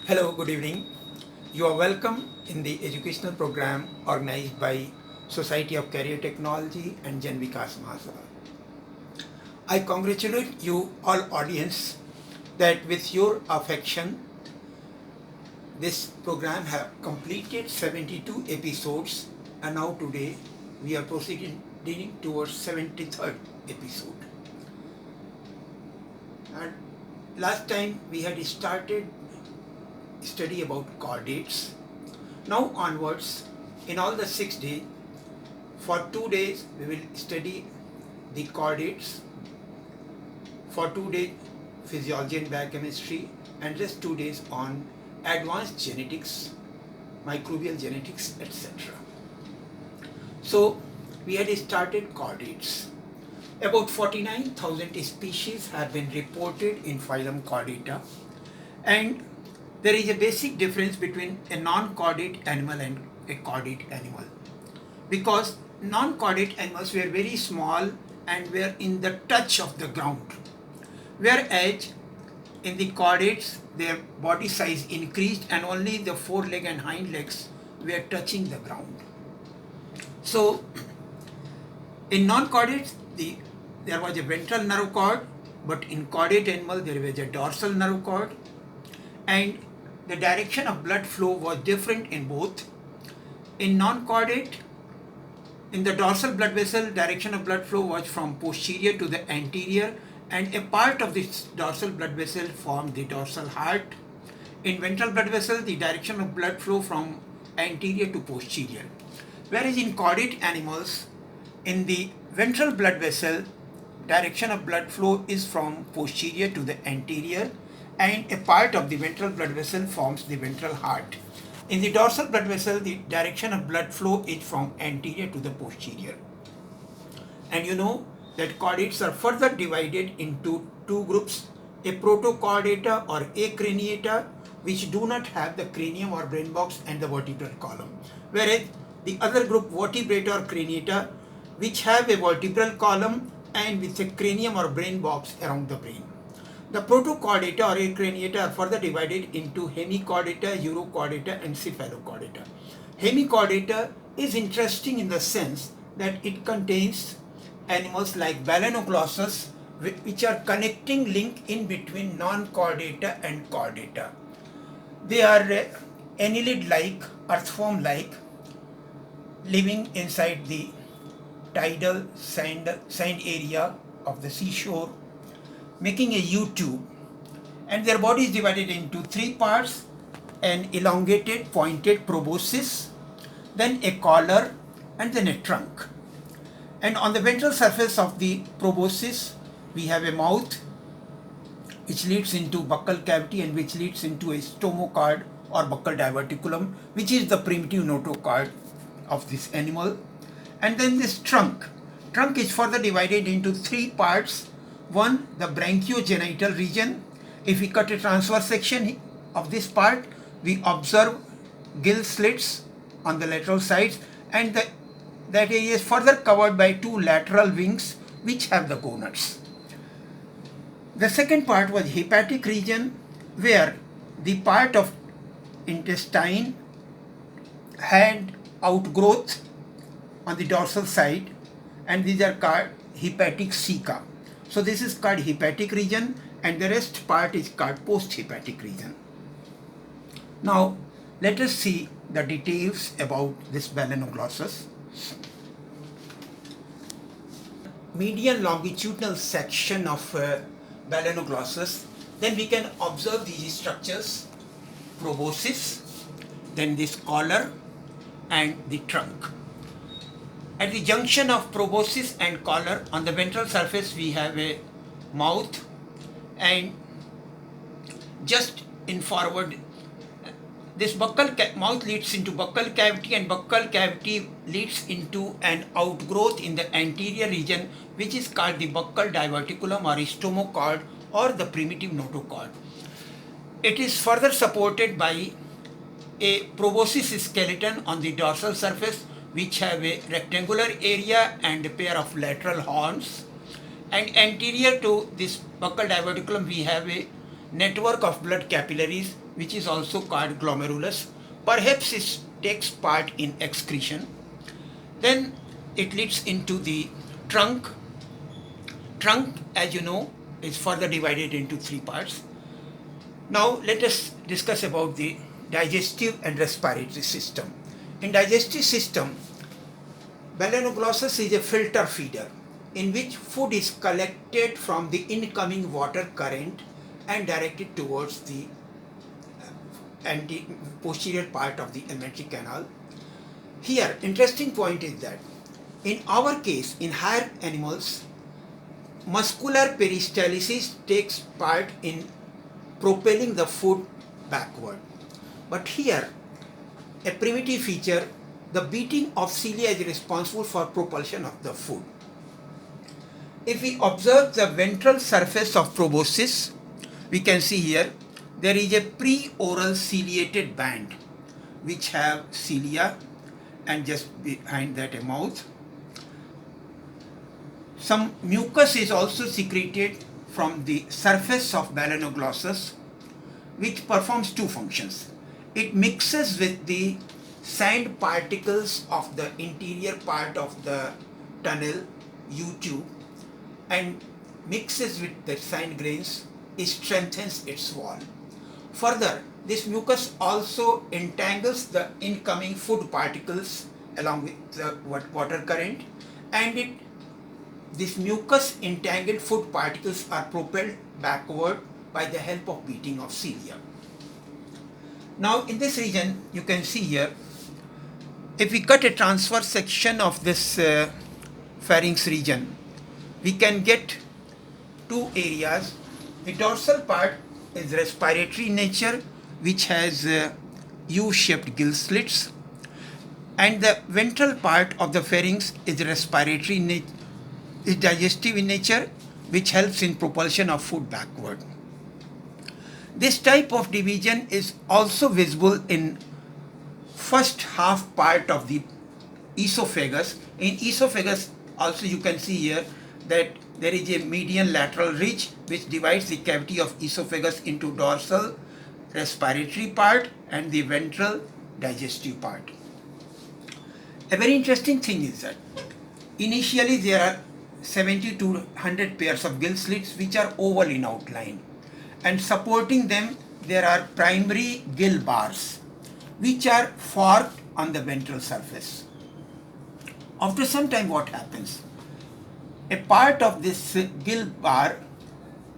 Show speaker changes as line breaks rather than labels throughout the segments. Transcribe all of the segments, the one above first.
Hello, good evening. You are welcome in the educational program organized by Society of Career Technology and Jan Vikas Mahasabha. I congratulate you all audience that with your affection this program have completed 72 episodes and now today we are proceeding towards 73rd episode. And last time we had started study about chordates. Now onwards, in all the 6 days, for 2 days we will study the chordates, for 2 days physiology and biochemistry, and just 2 days on advanced genetics, microbial genetics, etc. So we had started chordates. About 49,000 species have been reported in phylum Chordata, and there is a basic difference between a non-chordate animal and a chordate animal, because non-chordate animals were very small and were in the touch of the ground, whereas in the chordates their body size increased and only the foreleg and hind legs were touching the ground. So in non-chordates there was a ventral nerve cord, but in chordate animal there was a dorsal nerve cord, and the direction of blood flow was different in both. In non-chordate, in the dorsal blood vessel, direction of blood flow was from posterior to the anterior, and a part of this dorsal blood vessel formed the dorsal heart. In ventral blood vessel, the direction of blood flow from anterior to posterior. Whereas in chordate animals, in the ventral blood vessel, direction of blood flow is from posterior to the anterior, and a part of the ventral blood vessel forms the ventral heart. In the dorsal blood vessel, the direction of blood flow is from anterior to the posterior. And you know that chordates are further divided into two groups, a protochordata or acraniata, which do not have the cranium or brain box and the vertebral column, whereas the other group, vertebrata or craniata, which have a vertebral column and with a cranium or brain box around the brain. The protochordata or acraniata are further divided into hemichordata, urochordata, and cephalochordata. Hemichordata is interesting in the sense that it contains animals like Balanoglossus, which are connecting link in between non-chordata and chordata. They are annelid-like, earthworm-like, living inside the tidal sand area of the seashore, making a U-tube, and their body is divided into three parts: an elongated pointed proboscis, then a collar, and then a trunk. And on the ventral surface of the proboscis we have a mouth which leads into buccal cavity and which leads into a stomachord or buccal diverticulum, which is the primitive notochord of this animal. And then this trunk is further divided into three parts. One, the branchiogenital region. If we cut a transverse section of this part, we observe gill slits on the lateral sides, and that area is further covered by two lateral wings which have the gonads. The second part was hepatic region, where the part of intestine had outgrowth on the dorsal side, and these are called hepatic ceca. So this is called hepatic region, and the rest part is called post-hepatic region. Now let us see the details about this Balanoglossus. Median longitudinal section of Balanoglossus, then we can observe these structures: proboscis, then this collar, and the trunk. At the junction of proboscis and collar, on the ventral surface we have a mouth, and just in forward this mouth leads into buccal cavity, and buccal cavity leads into an outgrowth in the anterior region which is called the buccal diverticulum or stomachord or the primitive notochord. It is further supported by a proboscis skeleton on the dorsal surface which have a rectangular area and a pair of lateral horns, and anterior to this buccal diverticulum we have a network of blood capillaries which is also called glomerulus. Perhaps it takes part in excretion. Then it leads into the trunk. Trunk, as you know, is further divided into three parts. Now let us discuss about the digestive and respiratory system. In digestive system, Melanoglossus is a filter feeder in which food is collected from the incoming water current and directed towards the posterior part of the alimentary canal. Here, interesting point is that in our case, in higher animals, muscular peristalsis takes part in propelling the food backward. But here, a primitive feature, the beating of cilia is responsible for propulsion of the food. If we observe the ventral surface of proboscis, we can see here there is a pre-oral ciliated band which have cilia and just behind that a mouth. Some mucus is also secreted from the surface of Melanoglossus, which performs two functions. It mixes with the sand particles of the interior part of the tunnel U-tube and mixes with the sand grains, it strengthens its wall. Further, this mucus also entangles the incoming food particles along with the water current, and this mucus entangled food particles are propelled backward by the help of beating of cilia. Now in this region you can see here, if we cut a transverse section of this pharynx region, we can get two areas. The dorsal part is respiratory in nature, which has U-shaped gill slits, and the ventral part of the pharynx is respiratory in nature, is digestive in nature, which helps in propulsion of food backward. This type of division is also visible in first half part of the esophagus. In esophagus also you can see here that there is a median lateral ridge which divides the cavity of esophagus into dorsal respiratory part and the ventral digestive part. A very interesting thing is that initially there are 70 to 100 pairs of gill slits which are oval in outline, and supporting them there are primary gill bars which are forked on the ventral surface. After some time what happens? A part of this gill bar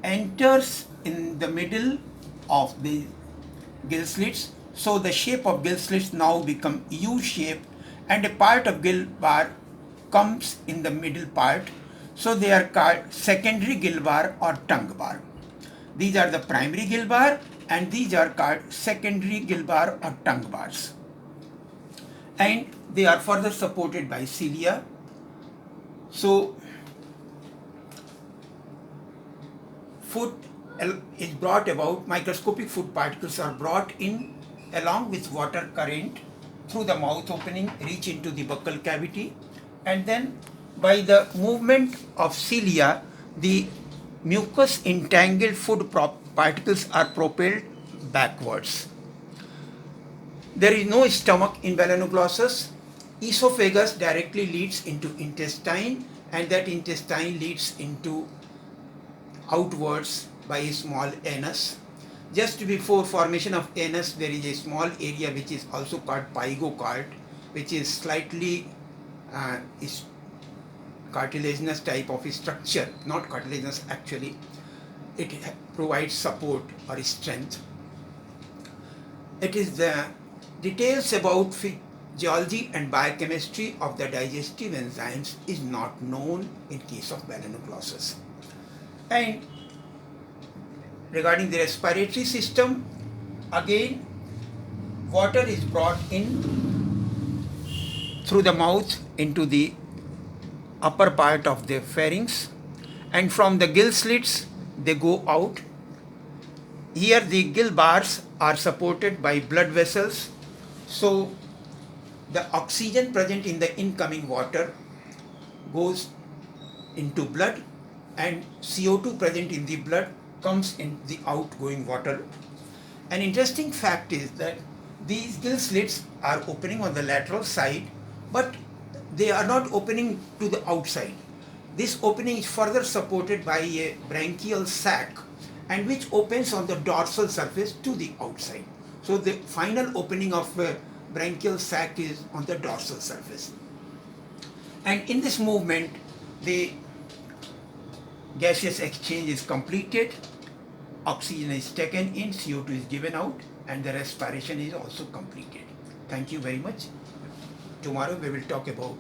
enters in the middle of the gill slits, so the shape of gill slits now become U-shaped, and a part of gill bar comes in the middle part, so they are called secondary gill bar or tongue bar. These are the primary gill bar and these are called secondary gill bar or tongue bars, and they are further supported by cilia. So food is brought about, microscopic food particles are brought in along with water current through the mouth opening, reach into the buccal cavity, and then by the movement of cilia, the mucus entangled food particles are propelled backwards. There is no stomach in Melanoglossus. Esophagus directly leads into intestine, and that intestine leads into outwards by a small anus. Just before formation of anus, there is a small area which is also called pygocard, which is slightly cartilaginous type of structure, not cartilaginous actually. It provides support or strength. It is the details about physiology and biochemistry of the digestive enzymes is not known in case of Melanoglossus. And regarding the respiratory system, again water is brought in through the mouth into the upper part of the pharynx, and from the gill slits they go out. Here the gill bars are supported by blood vessels, so the oxygen present in the incoming water goes into blood and CO2 present in the blood comes in the outgoing water. An interesting fact is that these gill slits are opening on the lateral side, but they are not opening to the outside. This opening is further supported by a branchial sac, and which opens on the dorsal surface to the outside. So the final opening of branchial sac is on the dorsal surface. And in this movement, the gaseous exchange is completed, oxygen is taken in, CO2 is given out, and the respiration is also completed. Thank you very much. Tomorrow we will talk about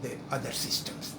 the other systems.